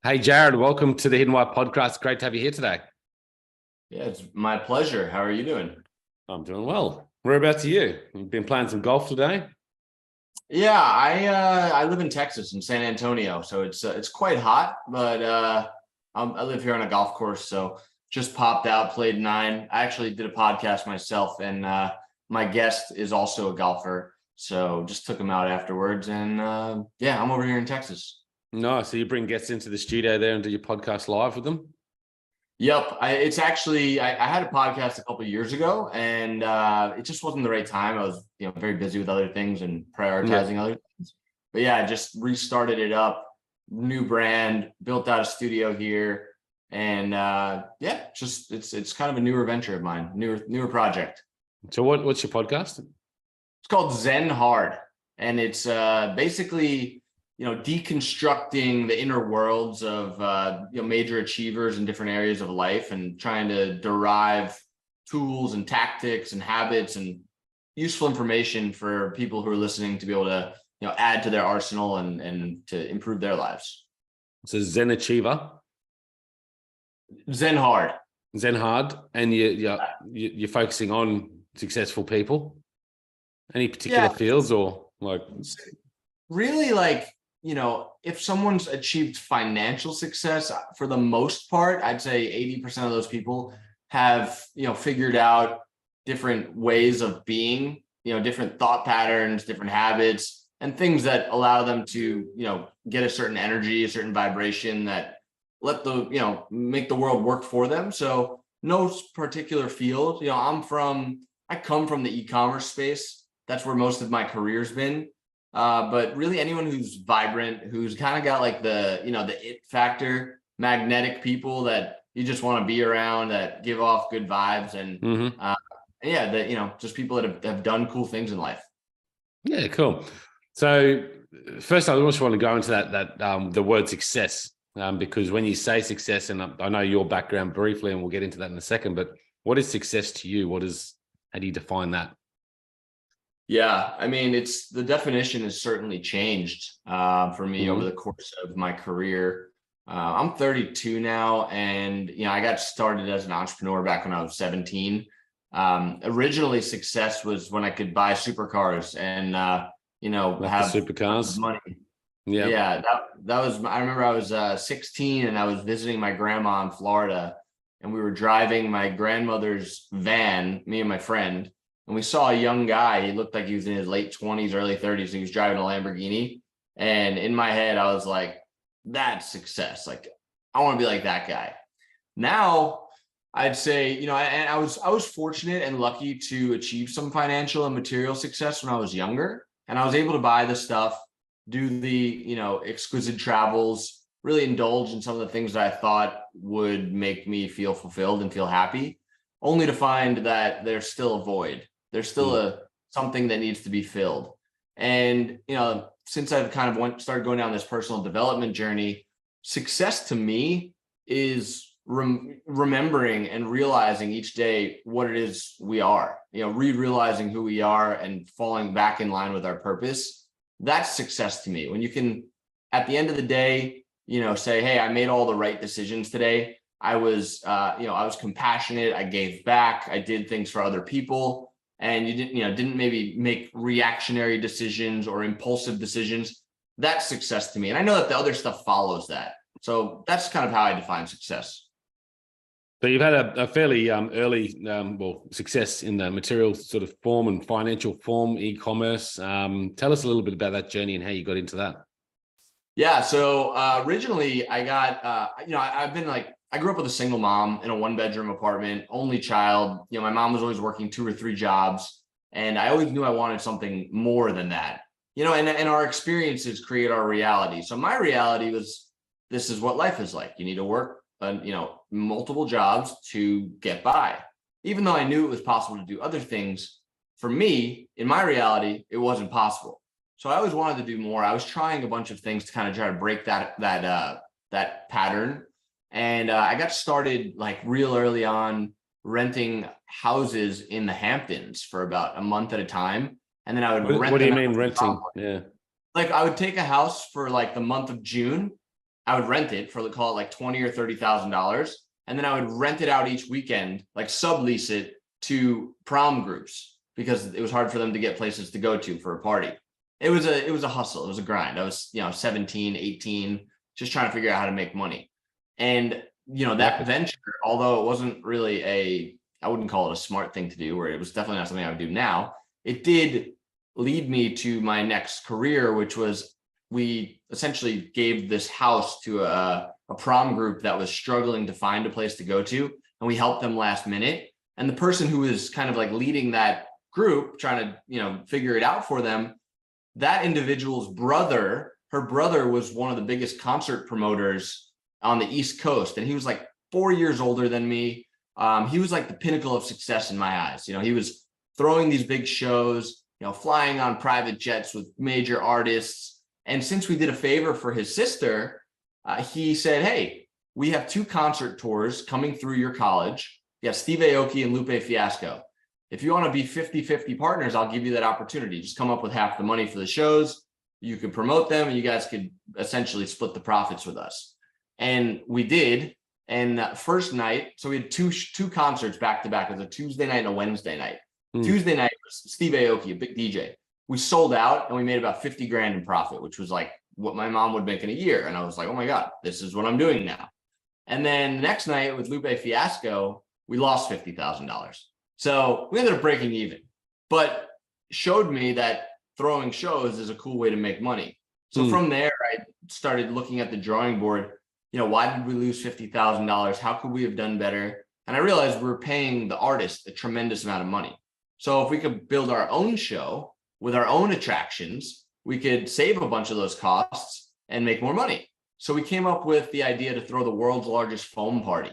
Hey, Jared, welcome to the Hidden Why podcast. Great to have you here today. Yeah, it's my pleasure. How are you doing? I'm doing well. Whereabouts are you? You've been playing some golf today? Yeah, I live in Texas in San Antonio, so it's quite hot, but I live here on a golf course, so just popped out, played nine. I actually did a podcast myself, and my guest is also a golfer, so just took him out afterwards, and yeah, I'm over here in Texas. No, so you bring guests into the studio there and do your podcast live with them? Yep, it's actually I had a podcast a couple of years ago, and it just wasn't the right time. I was very busy with other things and Yeah. prioritizing other things. But yeah, I just restarted it up, new brand, built out a studio here, and yeah, just it's kind of a newer venture of mine, newer project. So what's your podcast? It's called Zen Hard, and it's basically deconstructing the inner worlds of major achievers in different areas of life and trying to derive tools and tactics and habits and useful information for people who are listening to be able to add to their arsenal and to improve their lives. So Zen Achiever, Zen Hard. Zen Hard, and you're focusing on successful people. Any particular Yeah, fields or like? really, like, if someone's achieved financial success, for the most part, I'd say 80% of those people have, figured out different ways of being, different thought patterns, different habits, and things that allow them to, get a certain energy, a certain vibration that let the, make the world work for them. So no particular field, I come from the e-commerce space. That's where most of my career's been. But really anyone who's vibrant, who's kind of got like the it factor, magnetic people that you just want to be around, that give off good vibes, and yeah, that just people that have done cool things in life. Yeah, cool. So first, I also want to go into that the word success, because when you say success, and I know your background briefly, and we'll get into that in a second, but what is success to you? How do you define that? Yeah, I mean, it's the definition has certainly changed for me over the course of my career. I'm 32 now, and I got started as an entrepreneur back when I was 17. Originally, success was when I could buy supercars and Like have the supercars. money. Yeah. Yeah, that was. I remember I was 16 and I was visiting my grandma in Florida, and we were driving my grandmother's van, me and my friend, and we saw a young guy. He looked like he was in his late 20s, early 30s. And he was driving a Lamborghini, and in my head, I was like, "That's success. Like, I want to be like that guy." Now, I'd say, and I was fortunate and lucky to achieve some financial and material success when I was younger, and I was able to buy the stuff, do the exquisite travels, really indulge in some of the things that I thought would make me feel fulfilled and feel happy, only to find that there's still a void. There's still something that needs to be filled. And since I've kind of started going down this personal development journey, success to me is remembering and realizing each day what it is we are, realizing who we are and falling back in line with our purpose. That's success to me. When you can, at the end of the day, say, hey, I made all the right decisions today. I was compassionate. I gave back. I did things for other people. And you didn't maybe make reactionary decisions or impulsive decisions. That's success to me. And I know that the other stuff follows that. So that's kind of how I define success. So you've had a fairly early success in the material sort of form and financial form, e-commerce. Tell us a little bit about that journey and how you got into that. Yeah. So originally I got, I've been like, I grew up with a single mom in a 1-bedroom apartment, only child. My mom was always working 2 or 3 jobs, and I always knew I wanted something more than that. And our experiences create our reality. So my reality was, this is what life is like. You need to work, multiple jobs to get by. Even though I knew it was possible to do other things, for me, in my reality, it wasn't possible. So I always wanted to do more. I was trying a bunch of things to kind of try to break that pattern. And I got started like real early on renting houses in the Hamptons for about a month at a time. And then I would rent. What do you mean renting? Yeah. Like I would take a house for like the month of June, I would rent it for, call it like $20,000 or $30,000. And then I would rent it out each weekend, like sublease it to prom groups, because it was hard for them to get places to go to for a party. It was a hustle. It was a grind. I was, 17, 18, just trying to figure out how to make money. And, that venture, although it wasn't really I wouldn't call it a smart thing to do, or it was definitely not something I would do now, it did lead me to my next career, which was, we essentially gave this house to a prom group that was struggling to find a place to go to, and we helped them last minute. And the person who was kind of like leading that group, trying to, figure it out for them, that individual's brother, her brother was one of the biggest concert promoters on the East Coast. And he was like 4 years older than me. He was like the pinnacle of success in my eyes. He was throwing these big shows, flying on private jets with major artists. And since we did a favor for his sister, he said, hey, we have 2 concert tours coming through your college. You have Steve Aoki and Lupe Fiasco. If you want to be 50-50 partners, I'll give you that opportunity. Just come up with half the money for the shows. You could promote them, and you guys could essentially split the profits with us. And we did. And that first night, so we had two concerts back to back. It was a Tuesday night and a Wednesday night. Tuesday night was Steve Aoki, a big DJ. We sold out and we made about 50 grand in profit, which was like what my mom would make in a year. And I was like, oh my God, this is what I'm doing now. And then the next night with Lupe Fiasco, we lost $50,000. So we ended up breaking even, but showed me that throwing shows is a cool way to make money. So from there, I started looking at the drawing board. Why did we lose $50,000? How could we have done better? And I realized we were paying the artist a tremendous amount of money. So if we could build our own show with our own attractions, we could save a bunch of those costs and make more money. So we came up with the idea to throw the world's largest foam party.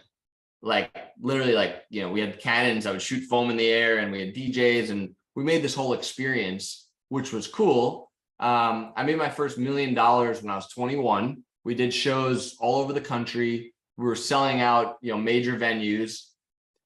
Like literally, we had cannons that would shoot foam in the air, and we had DJs, and we made this whole experience, which was cool. I made my first $1 million when I was 21. We did shows all over the country. We were selling out, major venues,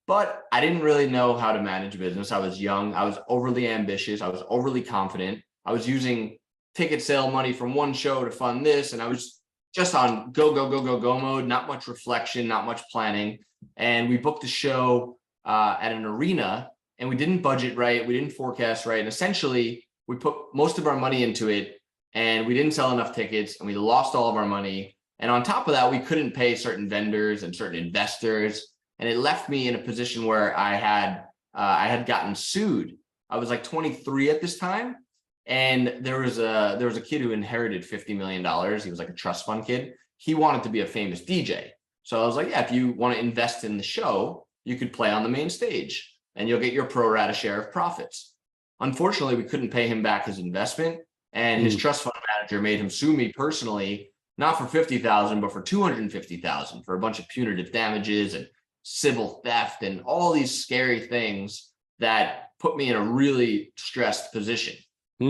but I didn't really know how to manage a business. I was young. I was overly ambitious. I was overly confident. I was using ticket sale money from one show to fund this. And I was just on go mode, not much reflection, not much planning. And we booked a show at an arena, and we didn't budget right. We didn't forecast right. And essentially we put most of our money into it, and we didn't sell enough tickets, and we lost all of our money. And on top of that, we couldn't pay certain vendors and certain investors. And it left me in a position where I had gotten sued. I was like 23 at this time. And there was a kid who inherited $50 million. He was like a trust fund kid. He wanted to be a famous DJ. So I was like, yeah, if you want to invest in the show, you could play on the main stage and you'll get your pro rata share of profits. Unfortunately, we couldn't pay him back his investment. And his trust fund manager made him sue me personally, not for $50,000, but for $250,000 for a bunch of punitive damages and civil theft and all these scary things that put me in a really stressed position.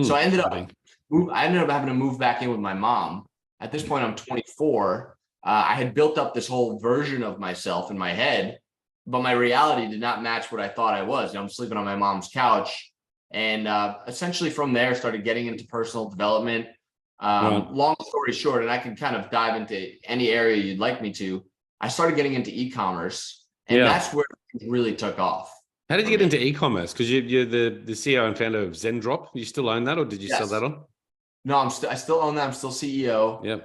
So I ended up having to move back in with my mom. At this point, I'm 24. I had built up this whole version of myself in my head, but my reality did not match what I thought I was. I'm sleeping on my mom's couch. And essentially from there, started getting into personal development. Long story short, and I can kind of dive into any area you'd like me to, I started getting into e-commerce, and that's where it really took off. How did you get into e-commerce? Because you're the CEO and founder of Zendrop. You still own that, or did you sell that on? No, I still own that. I'm still CEO. Yeah.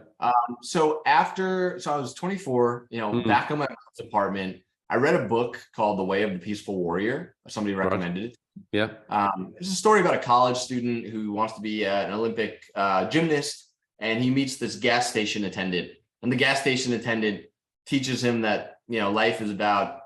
So I was 24, back in my mom's apartment, I read a book called The Way of the Peaceful Warrior. Somebody recommended it. Yeah. It's a story about a college student who wants to be an Olympic gymnast, and he meets this gas station attendant, and the gas station attendant teaches him that, life is about,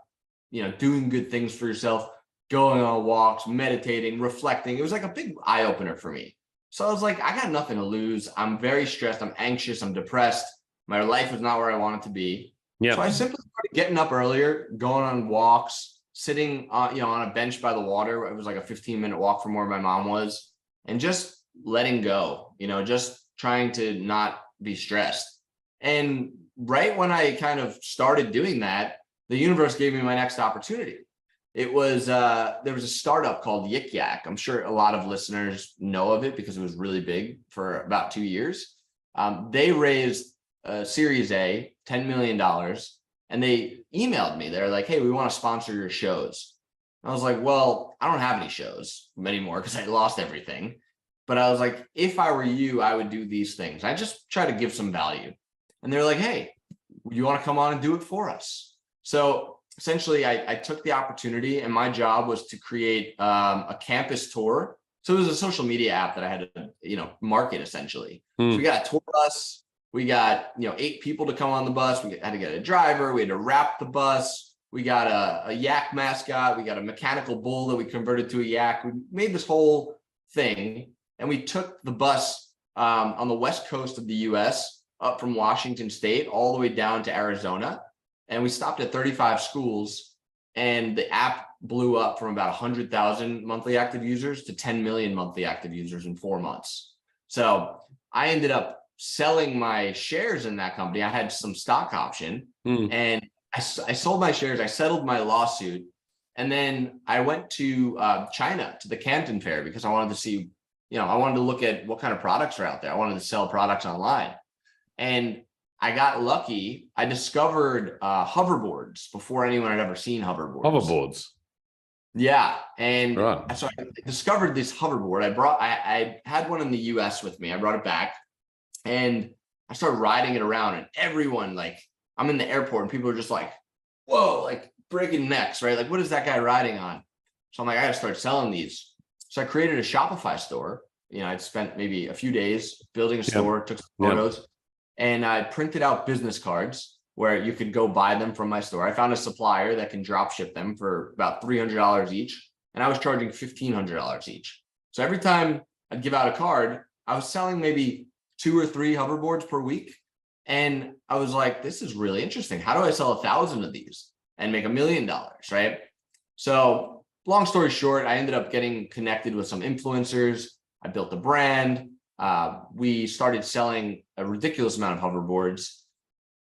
doing good things for yourself, going on walks, meditating, reflecting. It was like a big eye opener for me. So I was like, I got nothing to lose. I'm very stressed. I'm anxious. I'm depressed. My life is not where I want it to be. Yeah. So I simply started getting up earlier, going on walks, sitting on a bench by the water. It was like a 15-minute walk from where my mom was, and just letting go, just trying to not be stressed. And right when I kind of started doing that, the universe gave me my next opportunity. It was, there was a startup called Yik Yak. I'm sure a lot of listeners know of it because it was really big for about 2 years. They raised Series A, $10 million. And they emailed me. They're like, hey, we want to sponsor your shows. I was like, well, I don't have any shows anymore because I lost everything. But I was like, if I were you, I would do these things. I just try to give some value. And they're like, hey, you want to come on and do it for us? So essentially, I took the opportunity, and my job was to create a campus tour. So it was a social media app that I had to, market essentially. So we got a tour bus. We got, 8 people to come on the bus. We had to get a driver. We had to wrap the bus. We got a yak mascot. We got a mechanical bull that we converted to a yak. We made this whole thing, and we took the bus on the west coast of the US up from Washington State all the way down to Arizona. And we stopped at 35 schools, and the app blew up from about 100,000 monthly active users to 10 million monthly active users in 4 months. So I ended up selling my shares in that company. I had some stock option, and I sold my shares. I settled my lawsuit. And then I went to China, to the Canton Fair, because I wanted to see, I wanted to look at what kind of products are out there. I wanted to sell products online. And I got lucky. I discovered hoverboards before anyone had ever seen hoverboards. Hoverboards. Yeah. And right. So I discovered this hoverboard. I had one in the US with me. I brought it back, and I started riding it around, and everyone, like, I'm in the airport and people are just like, whoa, like breaking necks, right? Like, what is that guy riding on? So I'm like, I gotta start selling these. So I created a Shopify store. I'd spent maybe a few days building a store, took some photos, and I printed out business cards where you could go buy them from my store. I found a supplier that can drop ship them for about $300 each, and I was charging $1,500 each. So every time I'd give out a card, I was selling maybe 2 or 3 hoverboards per week. And I was like, this is really interesting. How do I sell 1,000 of these and make $1 million, right? So long story short, I ended up getting connected with some influencers. I built a brand. We started selling a ridiculous amount of hoverboards.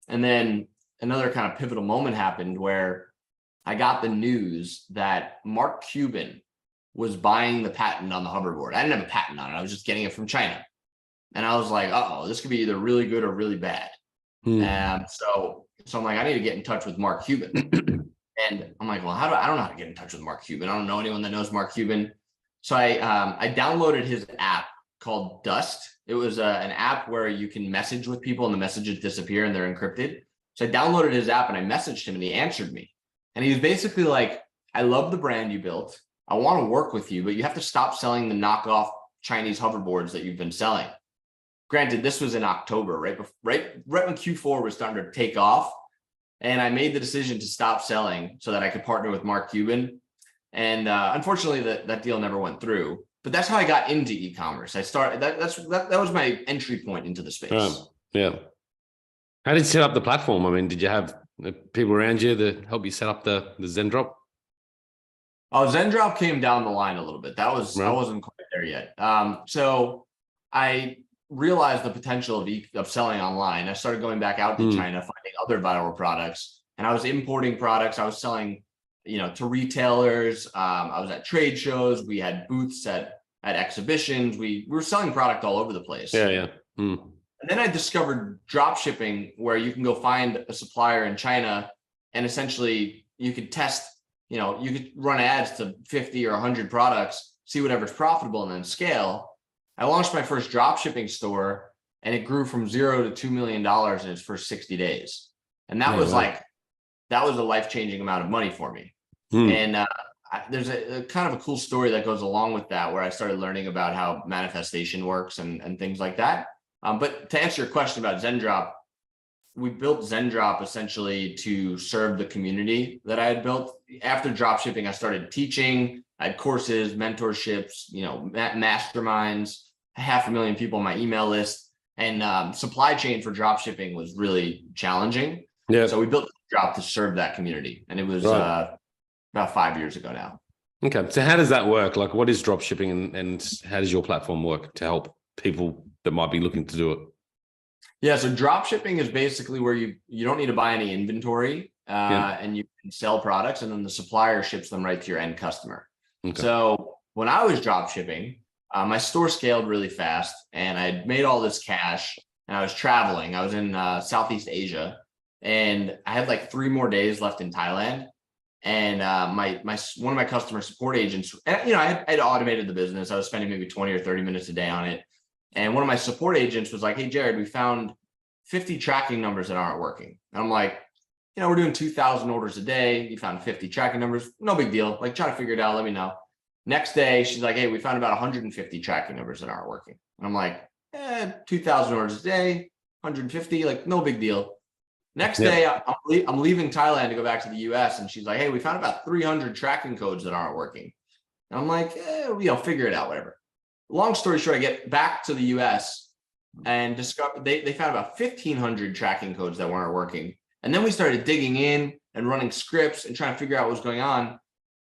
And then another kind of pivotal moment happened where I got the news that Mark Cuban was buying the patent on the hoverboard. I didn't have a patent on it. I was just getting it from China. And I was like, uh-oh, this could be either really good or really bad. So I'm like, I need to get in touch with Mark Cuban. And I'm like, well, I don't know how to get in touch with Mark Cuban. I don't know anyone that knows Mark Cuban. So I downloaded his app called Dust. It was an app where you can message with people and the messages disappear and they're encrypted. So I downloaded his app and I messaged him, and he answered me. And he was basically like, I love the brand you built. I want to work with you, but you have to stop selling the knockoff Chinese hoverboards that you've been selling. Granted, this was in October, right when Q4 was starting to take off. And I made the decision to stop selling so that I could partner with Mark Cuban. And unfortunately, that deal never went through. But that's how I got into e-commerce. I started that was my entry point into the space. Yeah. How did you set up the platform? I mean, did you have people around you that help you set up the Zendrop? Oh, Zendrop came down the line a little bit. I wasn't quite there yet. So I realized the potential of selling online. I started going back out to China, finding other viral products, and I was importing products. I was selling, to retailers. I was at trade shows. We had booths at exhibitions. We were selling product all over the place. Yeah. And then I discovered drop shipping, where you can go find a supplier in China, and essentially you could test, you could run ads to 50 or 100 products, see whatever's profitable, and then scale. I launched my first drop shipping store, and it grew from 0 to $2 million in its first 60 days. And that was a life-changing amount of money for me. And there's a kind of a cool story that goes along with that, where I started learning about how manifestation works and things like that. But to answer your question about Zendrop, we built Zendrop essentially to serve the community that I had built. After drop shipping, I started teaching. I had courses, mentorships, masterminds, 500,000 people on my email list, and supply chain for drop shipping was really challenging. Yeah. So we built Zendrop to serve that community, and it was about 5 years ago now. Okay. So how does that work? Like, what is drop shipping, and how does your platform work to help people that might be looking to do it? Yeah. So drop shipping is basically where you don't need to buy any inventory, and you can sell products, and then the supplier ships them right to your end customer. Okay. So when I was drop shipping, my store scaled really fast, and I'd made all this cash, and I was traveling. I was in Southeast Asia, and I had like 3 more days left in Thailand. And my one of my customer support agents, and, I had automated the business. I was spending maybe 20 or 30 minutes a day on it. And one of my support agents was like, "Hey, Jared, we found 50 tracking numbers that aren't working." And I'm like, we're doing 2,000 orders a day. You found 50 tracking numbers. No big deal. Like, try to figure it out. Let me know. Next day, she's like, "Hey, we found about 150 tracking numbers that aren't working." And I'm like, 2,000 orders a day, 150, like, no big deal. Next day, I'm leaving Thailand to go back to the US. And she's like, "Hey, we found about 300 tracking codes that aren't working." And I'm like, figure it out, whatever. Long story short, I get back to the US and discover they found about 1,500 tracking codes that weren't working. And then we started digging in and running scripts and trying to figure out what was going on.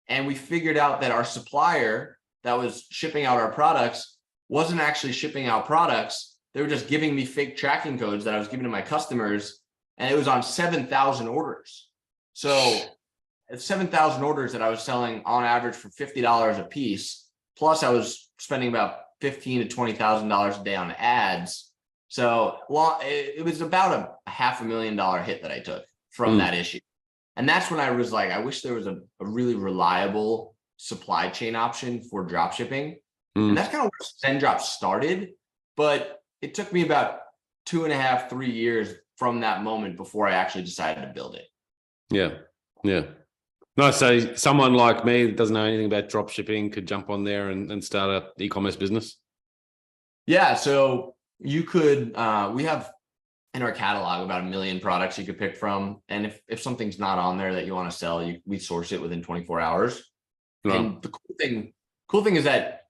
And we figured out that our supplier that was shipping out our products wasn't actually shipping out products. They were just giving me fake tracking codes that I was giving to my customers. And it was on 7,000 orders. So it's 7,000 orders that I was selling on average for $50 a piece. Plus I was spending about $15,000 to $20,000 a day on ads. So it was about a $500,000 hit that I took from that issue. And that's when I was like, I wish there was a really reliable supply chain option for drop shipping. And that's kind of where Zendrop started. But it took me about 2.5, 3 years from that moment before I actually decided to build it. Yeah. No, so someone like me that doesn't know anything about drop shipping could jump on there and start an e-commerce business? Yeah, so you could, we have in our catalog about 1 million products you could pick from. And if something's not on there that you want to sell, we source it within 24 hours. No. And the cool thing is that,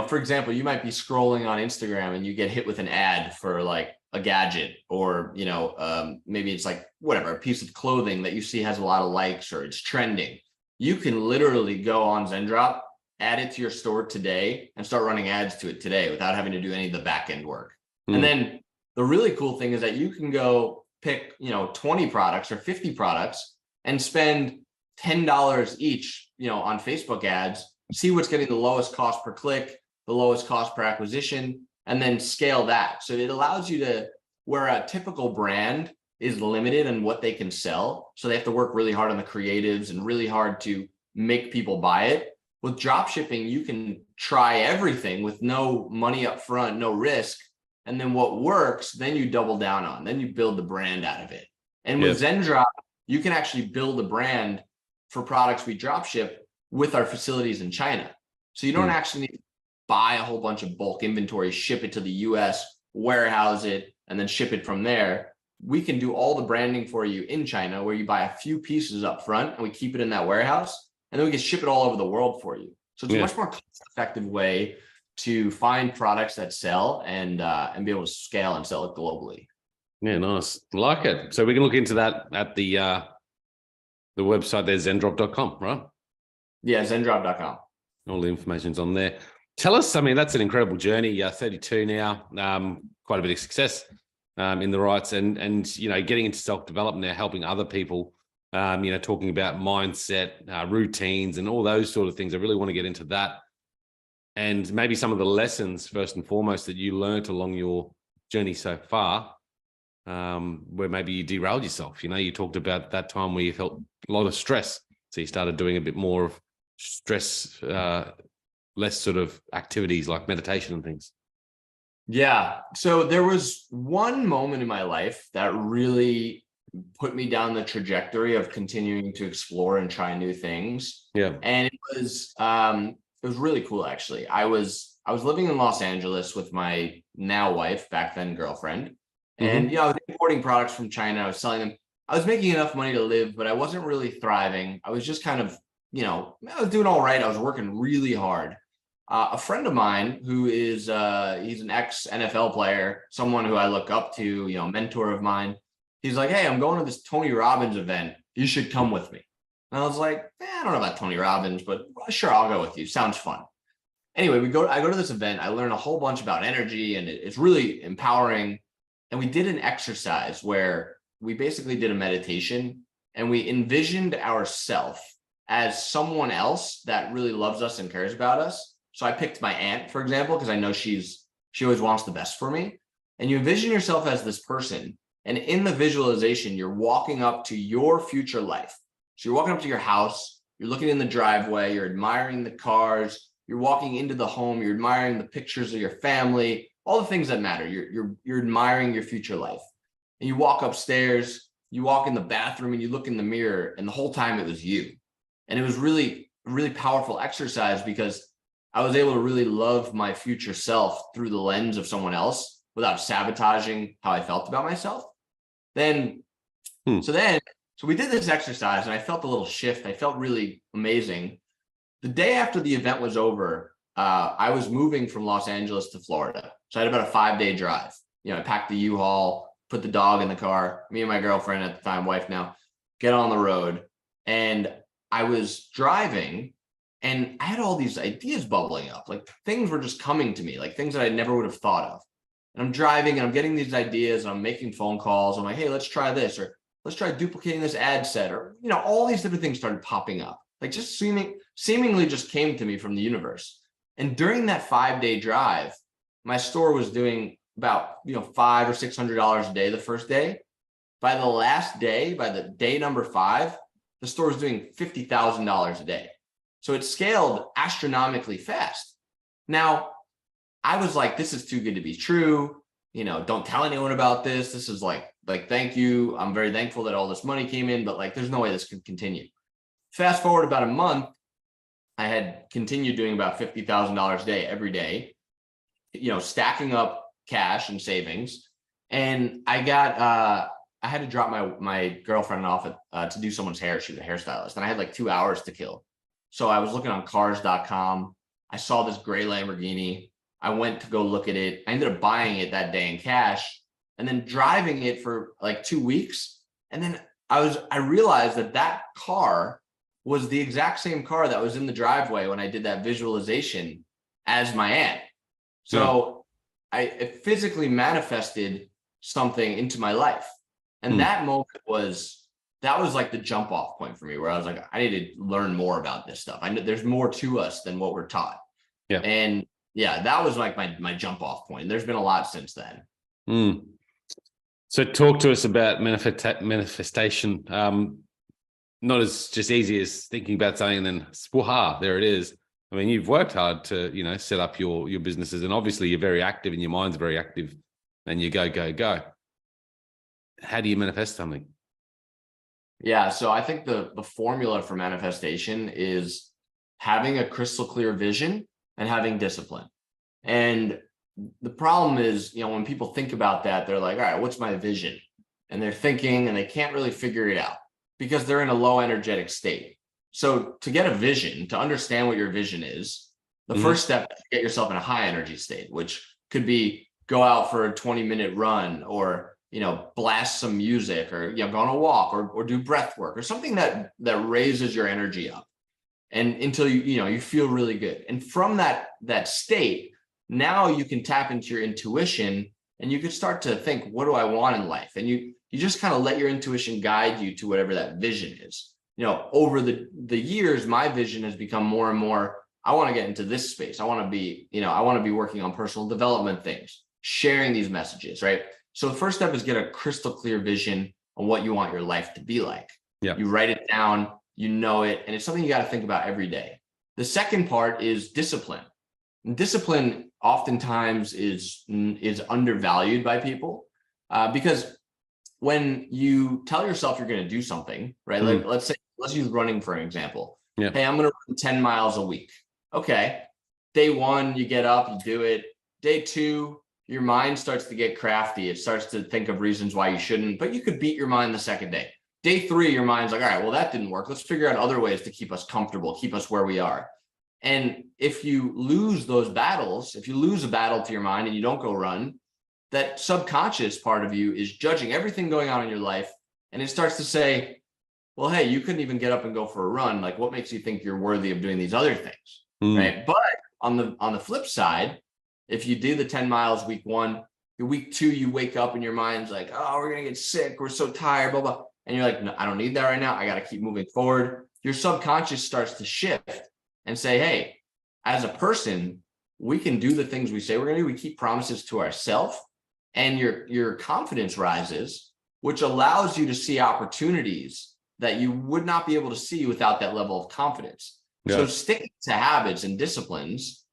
for example, you might be scrolling on Instagram and you get hit with an ad for like a gadget, or, maybe it's like whatever, a piece of clothing that you see has a lot of likes or it's trending. You can literally go on Zendrop, add it to your store today and start running ads to it today without having to do any of the back end work. And then the really cool thing is that you can go pick, 20 products or 50 products and spend $10 each, on Facebook ads, see what's getting the lowest cost per click, the lowest cost per acquisition, and then scale that. So it allows you to, where a typical brand is limited in what they can sell. So they have to work really hard on the creatives and really hard to make people buy it. With drop shipping, you can try everything with no money up front, no risk. And then what works, then you double down on, then you build the brand out of it. And with Zendrop, you can actually build a brand for products we drop ship with our facilities in China. So you don't actually need to buy a whole bunch of bulk inventory, ship it to the US, warehouse it, and then ship it from there. We can do all the branding for you in China, where you buy a few pieces up front and we keep it in that warehouse, and then we can ship it all over the world for you. So it's a much more cost-effective way to find products that sell and be able to scale and sell it globally. Yeah, nice. Like it. So we can look into that at the website there, zendrop.com, right? Yeah, zendrop.com. All the information's on there. Tell us, that's an incredible journey. 32 now, quite a bit of success in the rights, and getting into self-development now, helping other people, talking about mindset, routines, and all those sort of things. I really want to get into that. And maybe some of the lessons, first and foremost, that you learned along your journey so far, where maybe you derailed yourself. You talked about that time where you felt a lot of stress. So you started doing a bit more of stress, less sort of activities like meditation and things. Yeah. So there was one moment in my life that really put me down the trajectory of continuing to explore and try new things. Yeah. And it was really cool, actually. I was living in Los Angeles with my now wife, back then girlfriend. And, I was importing products from China. I was selling them. I was making enough money to live, but I wasn't really thriving. I was just kind of, I was doing all right. I was working really hard. A friend of mine who is, he's an ex-NFL player, someone who I look up to, mentor of mine. He's like, "Hey, I'm going to this Tony Robbins event. You should come with me." And I was like, I don't know about Tony Robbins, but sure, I'll go with you. Sounds fun. Anyway, I go to this event. I learn a whole bunch about energy, and it's really empowering. And we did an exercise where we basically did a meditation, and we envisioned ourselves as someone else that really loves us and cares about us. So I picked my aunt, for example, because I know she always wants the best for me. and you envision yourself as this person. And in the visualization, you're walking up to your future life. So you're walking up to your house, you're looking in the driveway, you're admiring the cars, you're walking into the home, you're admiring the pictures of your family, all the things that matter. You're admiring your future life. And you walk upstairs, you walk in the bathroom, and you look in the mirror, and the whole time it was you. And it was really, really powerful exercise because I was able to really love my future self through the lens of someone else without sabotaging how I felt about myself. So we did this exercise and I felt a little shift. I felt really amazing. The day after the event was over, I was moving from Los Angeles to Florida. So I had about a 5-day drive. I packed the U-Haul, put the dog in the car, me and my girlfriend at the time, wife now, get on the road. And I was driving and I had all these ideas bubbling up. Like things were just coming to me, like things that I never would have thought of. And I'm driving and I'm getting these ideas and I'm making phone calls. I'm like, hey, let's try this, or let's try duplicating this ad set, or, all these different things started popping up. Like just seemingly just came to me from the universe. And during that 5-day drive, my store was doing about, $500 or $600 a day the first day. By the last day, by the day number 5, the store was doing $50,000 a day. So it scaled astronomically fast. Now, I was like, this is too good to be true. Don't tell anyone about this. This is like, thank you. I'm very thankful that all this money came in, but there's no way this could continue. Fast forward about a month, I had continued doing about $50,000 a day every day, stacking up cash and savings. And I had to drop my girlfriend off to do someone's hair. She was a hairstylist, and I had 2 hours to kill. So I was looking on cars.com. I saw this gray Lamborghini. I went to go look at it. I ended up buying it that day in cash and then driving it for 2 weeks. And then I realized that car was the exact same car that was in the driveway when I did that visualization as my aunt. So it physically manifested something into my life. And that moment was the jump off point for me, where I was like, I need to learn more about this stuff. I know there's more to us than what we're taught. Yeah. And that was my jump off point. There's been a lot since then. So talk to us about manifestation. Not as just easy as thinking about something and then, wooha, there it is. I mean, you've worked hard to, set up your businesses, and obviously you're very active and your mind's very active, and you go. How do you manifest something? Yeah. So I think the formula for manifestation is having a crystal clear vision and having discipline. And the problem is, when people think about that, they're like, all right, what's my vision? And they're thinking and they can't really figure it out because they're in a low energetic state. So to get a vision, to understand what your vision is, the first step is to get yourself in a high energy state, which could be go out for a 20-minute run, or blast some music, or go on a walk, or do breath work, or something that raises your energy up, and until you feel really good. And from that state, now you can tap into your intuition, and you can start to think, what do I want in life? And you just kind of let your intuition guide you to whatever that vision is. Over the years, my vision has become more and more, I want to get into this space. I want to be working on personal development things, sharing these messages, right? So the first step is get a crystal clear vision on what you want your life to be like. Yeah. You write it down, it, and it's something you got to think about every day. The second part is discipline. And discipline oftentimes is undervalued by people because when you tell yourself you're going to do something, right? Let's use running for an example. Yeah. Hey, I'm going to run 10 miles a week. Okay. Day 1, you get up, you do it. Day 2, your mind starts to get crafty. It starts to think of reasons why you shouldn't, but you could beat your mind the second day. Day 3, your mind's like, all right, well, that didn't work. Let's figure out other ways to keep us comfortable, keep us where we are. And if you lose those battles, if you lose a battle to your mind and you don't go run, that subconscious part of you is judging everything going on in your life. And it starts to say, well, hey, you couldn't even get up and go for a run. Like, what makes you think you're worthy of doing these other things? Right. But on the flip side, if you do the 10 miles week 1, week 2, you wake up and your mind's like, oh, we're going to get sick. We're so tired, blah, blah. And you're like, no, I don't need that right now. I got to keep moving forward. Your subconscious starts to shift and say, hey, as a person, we can do the things we say we're going to do. We keep promises to ourselves, and your confidence rises, which allows you to see opportunities that you would not be able to see without that level of confidence. Yeah. So sticking to habits and disciplines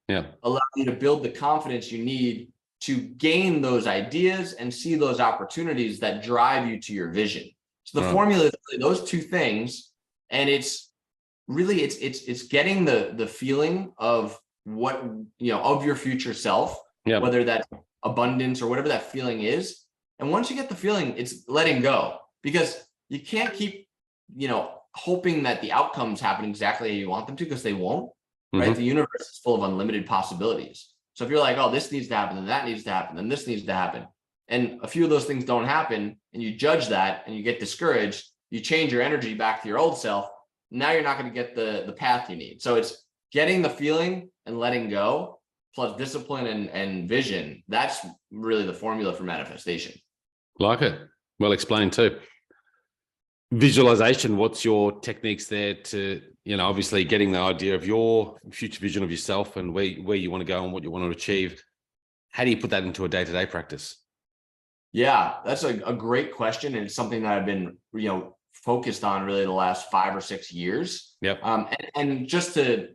allow you to build the confidence you need to gain those ideas and see those opportunities that drive you to your vision. So the formula is really those two things, and it's really it's getting the feeling of what, you know, of your future self, whether that's abundance or whatever that feeling is. And once you get the feeling, it's letting go, because you can't keep, you know, hoping that the outcomes happen exactly how you want them to, because they won't. Right? The universe is full of unlimited possibilities. So if you're like, oh, this needs to happen, and that needs to happen, and this needs to happen, and a few of those things don't happen, and you judge that and you get discouraged, you change your energy back to your old self. Now you're not going to get the path you need. So it's getting the feeling and letting go, plus discipline and vision. That's really the formula for manifestation. Like it. Well explained too. Visualization, what's your techniques there to, you know, obviously getting the idea of your future vision of yourself and where you want to go and what you want to achieve? How do you put that into a day-to-day practice? Yeah, that's a great question. And it's something that I've been, you know, focused on really the last 5 or 6 years. Yep. And just to,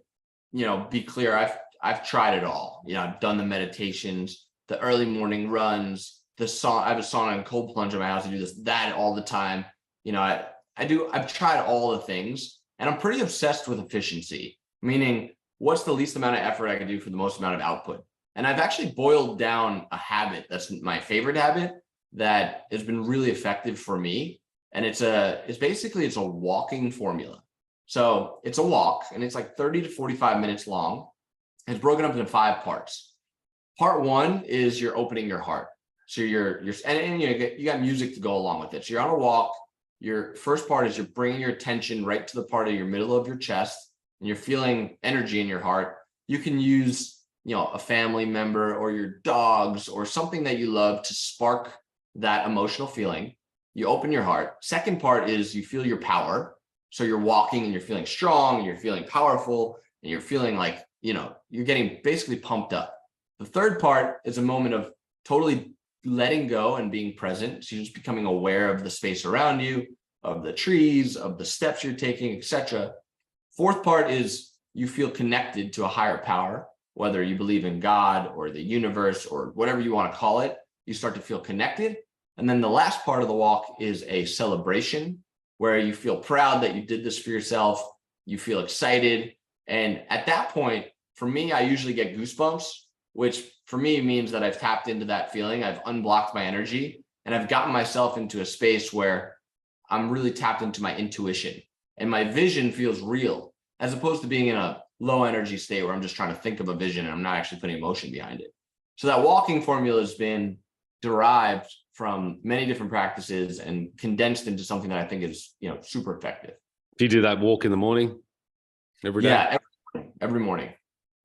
you know, be clear, I've tried it all. You know, I've done the meditations, the early morning runs, I have a sauna and cold plunge in my house. I do that all the time. You know, I've tried all the things, and I'm pretty obsessed with efficiency, meaning what's the least amount of effort I can do for the most amount of output. And I've actually boiled down a habit that's my favorite habit that has been really effective for me. And it's basically a walking formula. So it's a walk, and it's like 30 to 45 minutes long. It's broken up into 5 parts. Part 1 is you're opening your heart. So and you got music to go along with it. So you're on a walk. Your first part is you're bringing your attention right to the part of your middle of your chest, and you're feeling energy in your heart. You can use, you know, a family member or your dogs or something that you love to spark that emotional feeling. You open your heart. Second part is you feel your power. So you're walking and you're feeling strong and you're feeling powerful and you're feeling like, you know, you're getting basically pumped up. The third part is a moment of totally letting go and being present. So you're just becoming aware of the space around you, of the trees, of the steps you're taking, etc. Fourth part is you feel connected to a higher power, whether you believe in God or the universe or whatever you want to call it. You start to feel connected. And then the last part of the walk is a celebration, where you feel proud that you did this for yourself. You feel excited. And at that point, for me, I usually get goosebumps, which for me means that I've tapped into that feeling. I've unblocked my energy, and I've gotten myself into a space where I'm really tapped into my intuition, and my vision feels real, as opposed to being in a low energy state where I'm just trying to think of a vision and I'm not actually putting emotion behind it. So that walking formula has been derived from many different practices and condensed into something that I think is, you know, super effective. Do you do that walk in the morning every day? Yeah, every morning.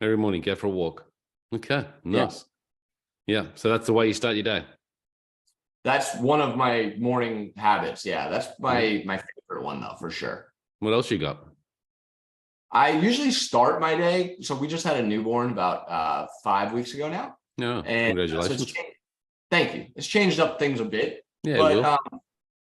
Every morning, go for a walk. Okay, nice. Yeah, so that's the way you start your day. That's one of my morning habits. Yeah, that's my favorite one though, for sure. What else you got? I usually start my day. So we just had a newborn about 5 weeks ago now. No, and congratulations. So thank you. It's changed up things a bit. Yeah, but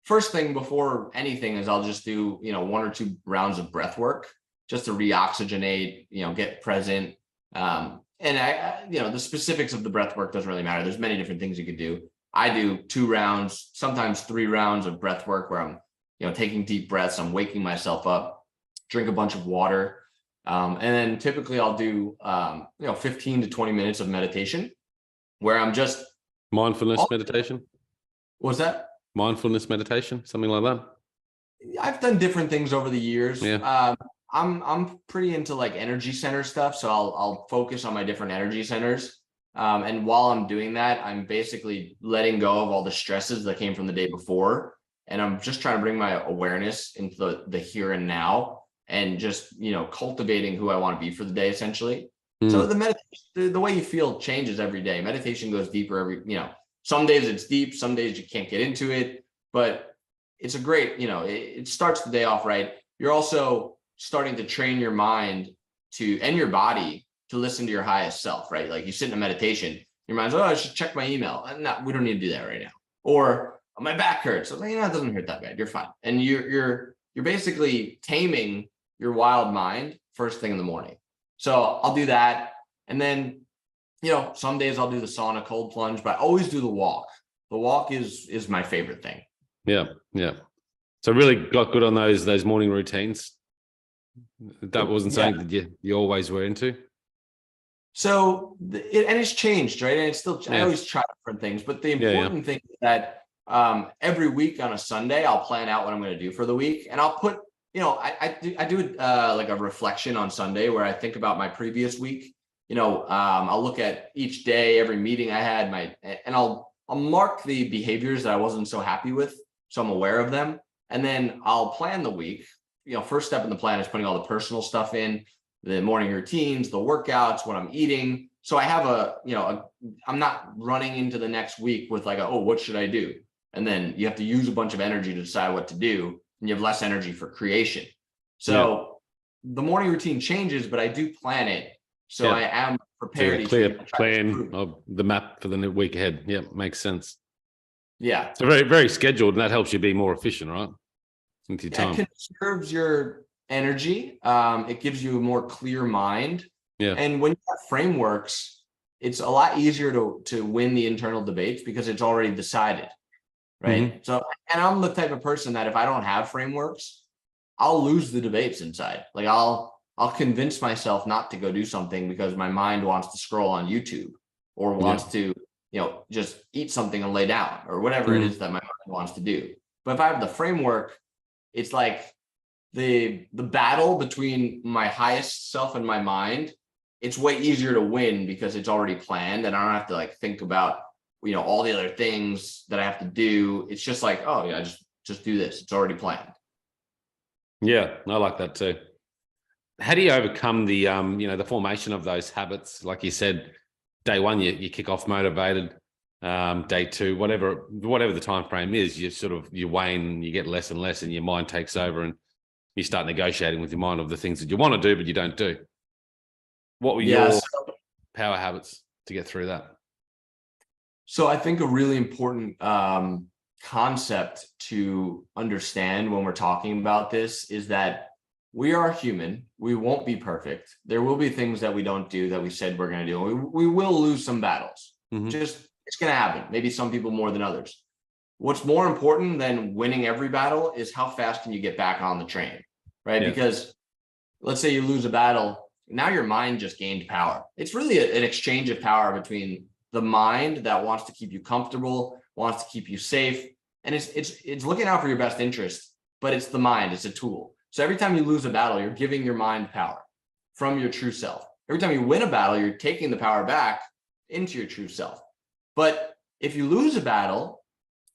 first thing before anything is I'll just do, you know, 1 or 2 rounds of breath work just to reoxygenate, you know, get present. And I, you know, the specifics of the breath work doesn't really matter. There's many different things you could do. I do 2 rounds, sometimes 3 rounds of breath work where I'm, you know, taking deep breaths. I'm waking myself up, drink a bunch of water. And then typically I'll do, you know, 15 to 20 minutes of meditation where I'm just. Mindfulness meditation? What's that? Mindfulness meditation, something like that? I've done different things over the years. Yeah. I'm pretty into like energy center stuff. So I'll focus on my different energy centers. And while I'm doing that, I'm basically letting go of all the stresses that came from the day before. And I'm just trying to bring my awareness into the here and now and just, you know, cultivating who I want to be for the day, essentially. So the meditation, the way you feel changes every day. Meditation goes deeper you know, some days it's deep, some days you can't get into it, but it's a great, you know, it starts the day off right. You're also starting to train your mind and your body to listen to your highest self, right? Like you sit in a meditation, Your mind's like, oh, I should check my email. No, we don't need to do that right now. Or my back hurts. I was like, it doesn't hurt that bad. You're fine. And you're basically taming your wild mind first thing in the morning. So I'll do that. And then, some days I'll do the sauna cold plunge, but I always do the walk. The walk is my favorite thing. Yeah. Yeah. So really got good on those morning routines. That wasn't something that you always were into. So it's changed, right? And it's still, I always try different things, but the important thing is that every week on a Sunday, I'll plan out what I'm going to do for the week. And I'll put, I do like a reflection on Sunday where I think about my previous week. I'll look at each day, every meeting I had, and I'll mark the behaviors that I wasn't so happy with, so I'm aware of them. And then I'll plan the week. First step in the plan is putting all the personal stuff in, the morning routines, the workouts, what I'm eating. So I have I'm not running into the next week with like, what should I do? And then you have to use a bunch of energy to decide what to do, and you have less energy for creation. So the morning routine changes, but I do plan it. So I am prepared. So a clear plan of the map for the week ahead. Yeah, makes sense. Yeah. So very, very scheduled, and that helps you be more efficient, right? With your time. It conserves your energy. It gives you a more clear mind. Yeah. And when you have frameworks, it's a lot easier to win the internal debates because it's already decided. Right. Mm-hmm. So, and I'm the type of person that if I don't have frameworks, I'll lose the debates inside. Like I'll convince myself not to go do something because my mind wants to scroll on YouTube or wants to, just eat something and lay down or whatever it is that my mind wants to do. But if I have the framework, it's like the battle between my highest self and my mind. It's way easier to win because it's already planned and I don't have to like think about, all the other things that I have to do. It's just like, just do this. It's already planned. Yeah, I like that too. How do you overcome the, the formation of those habits? Like you said, day one, you kick off motivated. Day two, whatever the time frame is, you wane, you get less and less, and your mind takes over, and you start negotiating with your mind of the things that you want to do but you don't do. What were your power habits to get through that? So I think a really important concept to understand when we're talking about this is that we are human. We won't be perfect. There will be things that we don't do that we said we're going to do. We will lose some battles. It's going to happen. Maybe some people more than others. What's more important than winning every battle is how fast can you get back on the train, right? Yeah. Because let's say you lose a battle. Now your mind just gained power. It's really an exchange of power between the mind that wants to keep you comfortable, wants to keep you safe. And it's looking out for your best interest, but it's the mind, it's a tool. So every time you lose a battle, you're giving your mind power from your true self. Every time you win a battle, you're taking the power back into your true self. But if you lose a battle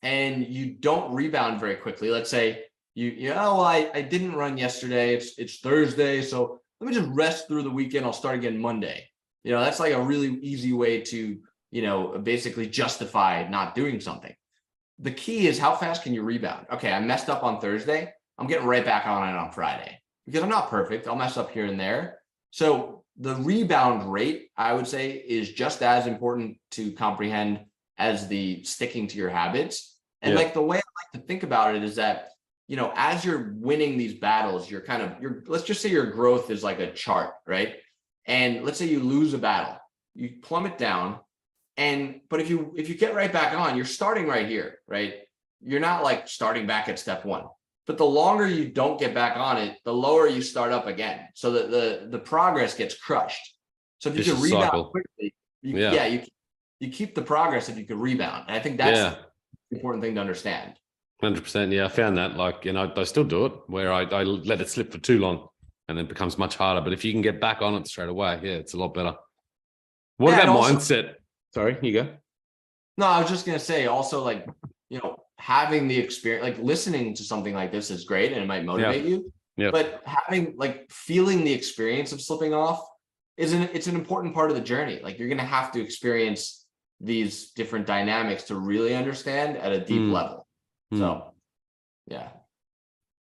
and you don't rebound very quickly, let's say I didn't run yesterday. It's Thursday. So let me just rest through the weekend. I'll start again Monday. That's like a really easy way to, basically justify not doing something. The key is how fast can you rebound? Okay, I messed up on Thursday. I'm getting right back on it on Friday because I'm not perfect. I'll mess up here and there. So the rebound rate, I would say, is just as important to comprehend as the sticking to your habits. And like the way I like to think about it is that, as you're winning these battles, let's just say your growth is like a chart, right? And let's say you lose a battle, you plummet down. But if you get right back on, you're starting right here, right? You're not like starting back at step one. But the longer you don't get back on it, the lower you start up again. So that the progress gets crushed. So if you can rebound quickly, you keep the progress if you could rebound. And I think that's the important thing to understand. 100%. Yeah, I found that I still do it where I let it slip for too long and it becomes much harder. But if you can get back on it straight away, it's a lot better. What about mindset? Sorry, you go. No, I was just going to say also having the experience, like listening to something like this is great and it might motivate you. Yeah. But feeling the experience of slipping off it's an important part of the journey. Like you're going to have to experience these different dynamics to really understand at a deep level. So, yeah.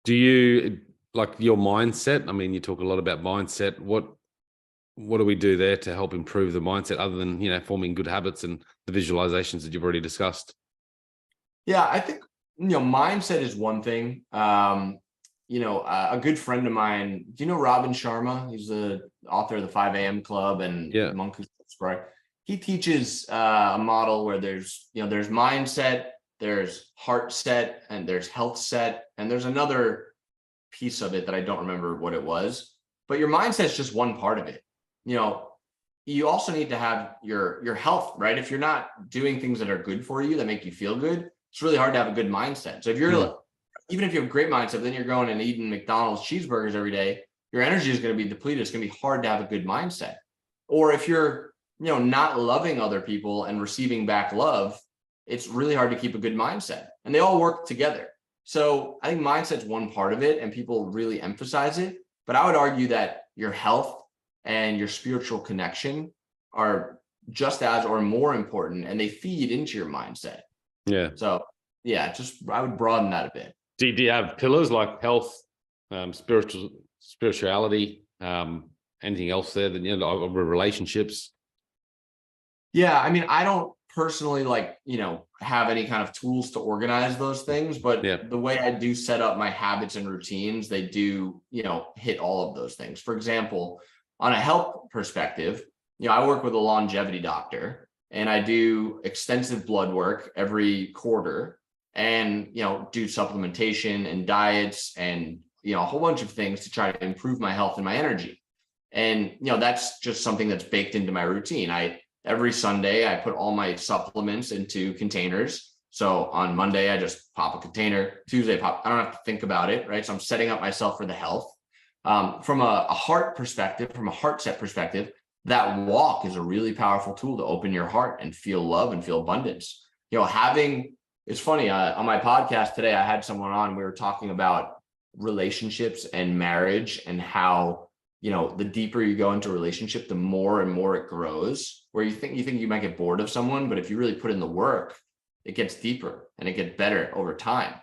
Do you like your mindset? I mean, you talk a lot about mindset. what do we do there to help improve the mindset other than, forming good habits and the visualizations that you've already discussed? Yeah, I think, mindset is one thing. A good friend of mine, do you know Robin Sharma? He's the author of the 5 a.m. Club and Monk Who Sleeps Right. He teaches a model where there's mindset, there's heart set, and there's health set, and there's another piece of it that I don't remember what it was, but your mindset is just one part of it. You also need to have your health, right? If you're not doing things that are good for you, that make you feel good, it's really hard to have a good mindset. So if you're even if you have a great mindset, then you're going and eating McDonald's cheeseburgers every day, your energy is going to be depleted. It's going to be hard to have a good mindset. Or if you're, not loving other people and receiving back love, it's really hard to keep a good mindset, and they all work together. So I think mindset's one part of it, and people really emphasize it. But I would argue that your health and your spiritual connection are just as or more important, and they feed into your mindset. Yeah. So I would broaden that a bit. Do you have pillars like health, spirituality, anything else there that, relationships? Yeah. I mean, I don't personally have any kind of tools to organize those things, but the way I do set up my habits and routines, they do, hit all of those things. For example, on a health perspective, I work with a longevity doctor, and I do extensive blood work every quarter, and, do supplementation and diets and, a whole bunch of things to try to improve my health and my energy. And, that's just something that's baked into my routine. Every Sunday, I put all my supplements into containers. So on Monday, I just pop a container. Tuesday, I don't have to think about it, right? So I'm setting up myself for the health. From a heart perspective, from a heart set perspective, that walk is a really powerful tool to open your heart and feel love and feel abundance. It's funny, on my podcast today, I had someone on, we were talking about relationships and marriage, and how, the deeper you go into a relationship, the more and more it grows, where you think you might get bored of someone, but if you really put in the work, it gets deeper and it gets better over time.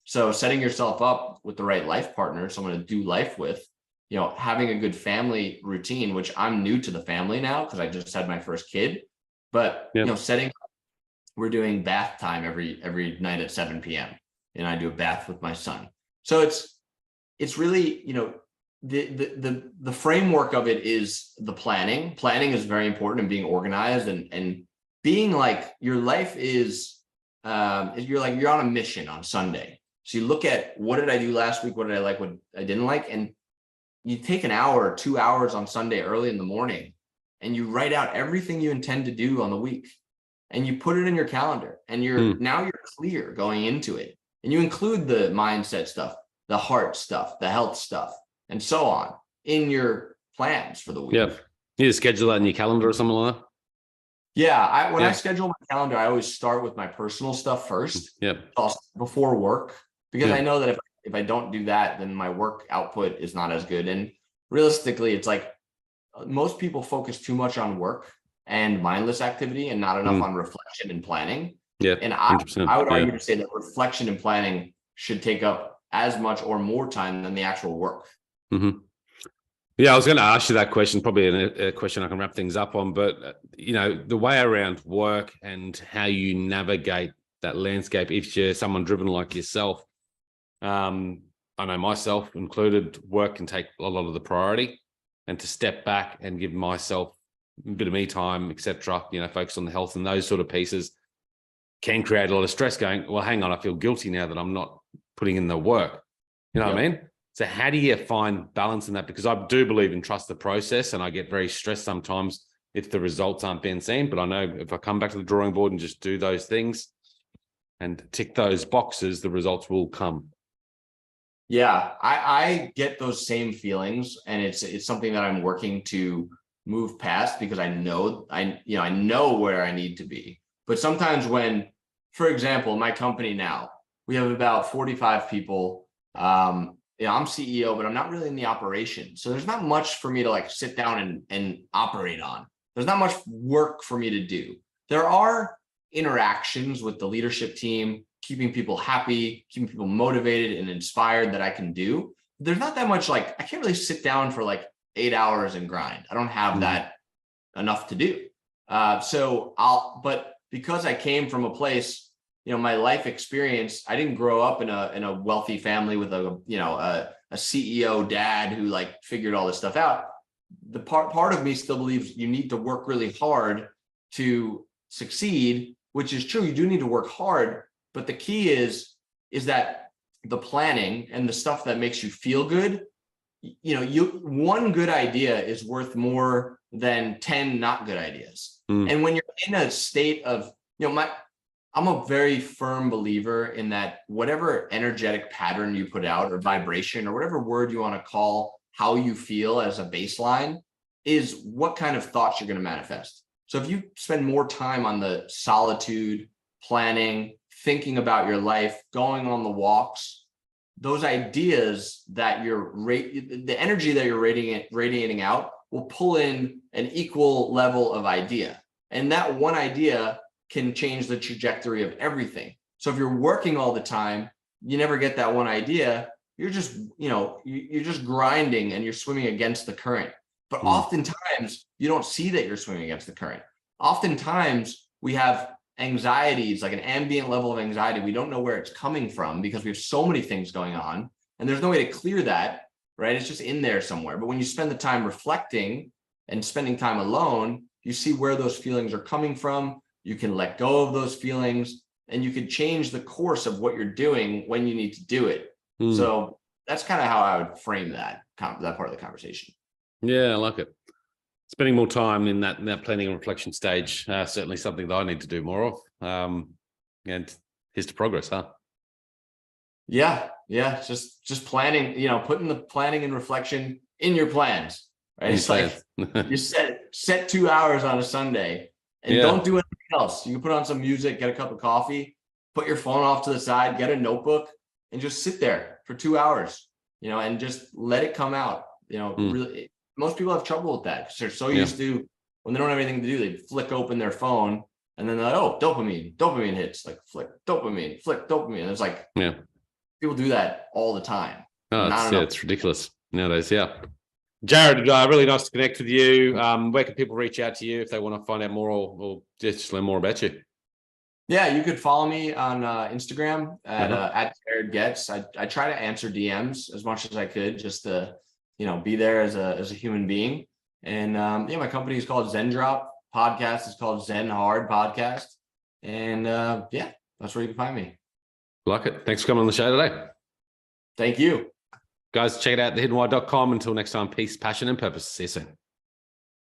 So setting yourself up with the right life partner, someone to do life with, having a good family routine, which I'm new to the family now because I just had my first kid, but, we're doing bath time every night at 7 p.m. and I do a bath with my son. So it's really, the framework of it is the planning. Planning is very important, and being organized and being like, your life is, you're on a mission on Sunday. So you look at, what did I do last week? What did I like? What I didn't like? And you take an hour or 2 hours on Sunday early in the morning, and you write out everything you intend to do on the week, and you put it in your calendar, and now you're clear going into it. And you include the mindset stuff, the heart stuff, the health stuff, and so on in your plans for the week. Yeah. You just schedule that in your calendar or something like that? Yeah. When I schedule my calendar, I always start with my personal stuff first. Yeah. Before work, because I know that if I don't do that, then my work output is not as good. And realistically, it's like most people focus too much on work and mindless activity and not enough on reflection and planning. Yeah. And I would argue to say that reflection and planning should take up as much or more time than the actual work. Mm-hmm. Yeah, I was going to ask you that question, probably a question I can wrap things up on, but the way around work and how you navigate that landscape, if you're someone driven like yourself, I know myself included, work can take a lot of the priority, and to step back and give myself a bit of me time, etc., focus on the health and those sort of pieces can create a lot of stress going, well, hang on, I feel guilty now that I'm not putting in the work. What I mean? So how do you find balance in that? Because I do believe in trust the process, and I get very stressed sometimes if the results aren't being seen. But I know if I come back to the drawing board and just do those things and tick those boxes, the results will come. Yeah, I get those same feelings, and it's something that I'm working to move past, because I know where I need to be. But sometimes when, for example, my company now, we have about 45 people. I'm CEO, but I'm not really in the operation. So there's not much for me to sit down and operate on. There's not much work for me to do. There are interactions with the leadership team, keeping people happy, keeping people motivated and inspired that I can do. There's not that much, I can't really sit down for 8 hours and grind. I don't have that enough to do. But because I came from a place, my life experience, I didn't grow up in a wealthy family with a CEO dad who like figured all this stuff out. The part of me still believes you need to work really hard to succeed, which is true. You do need to work hard, but the key is that the planning and the stuff that makes you feel good, one good idea is worth more than 10 not good ideas. And when you're in a state of, I'm a very firm believer in that whatever energetic pattern you put out or vibration or whatever word you want to call how you feel as a baseline is what kind of thoughts you're going to manifest. So if you spend more time on the solitude, planning, thinking about your life, going on the walks, those ideas that the energy that you're radiating out will pull in an equal level of idea. And that one idea can change the trajectory of everything. So if you're working all the time, you never get that one idea. You're just, you're just grinding and you're swimming against the current. But oftentimes you don't see that you're swimming against the current. Oftentimes we have anxieties, like an ambient level of anxiety. We don't know where it's coming from because we have so many things going on and there's no way to clear that, right? It's just in there somewhere. But when you spend the time reflecting and spending time alone, you see where those feelings are coming from. You can let go of those feelings and you can change the course of what you're doing when you need to do it. So that's kind of how I would frame that part of the conversation. Yeah, I like it. Spending more time in that planning and reflection stage, certainly something that I need to do more of. And here's to progress, huh? Yeah. Just planning, putting the planning and reflection in your plans, right? It's like you set 2 hours on a Sunday and don't do anything else. You can put on some music, get a cup of coffee, put your phone off to the side, get a notebook and just sit there for 2 hours, and just let it come out. Really, most people have trouble with that because they're so used to when they don't have anything to do, they flick open their phone and then they're like, oh, dopamine hits, like flick dopamine. And it's like, people do that all the time. Oh, it's ridiculous nowadays. Yeah. Jared, really nice to connect with you. Where can people reach out to you if they want to find out more or just learn more about you? Yeah, you could follow me on Instagram at Jared Goetz. I try to answer DMs as much as I could just to, be there as a human being. And my company is called Zendrop. Podcast is called Zen Hard Podcast. And that's where you can find me. Like it. Thanks for coming on the show today. Thank you. Guys, check it out, thehiddenwhy.com. Until next time, peace, passion, and purpose. See you soon.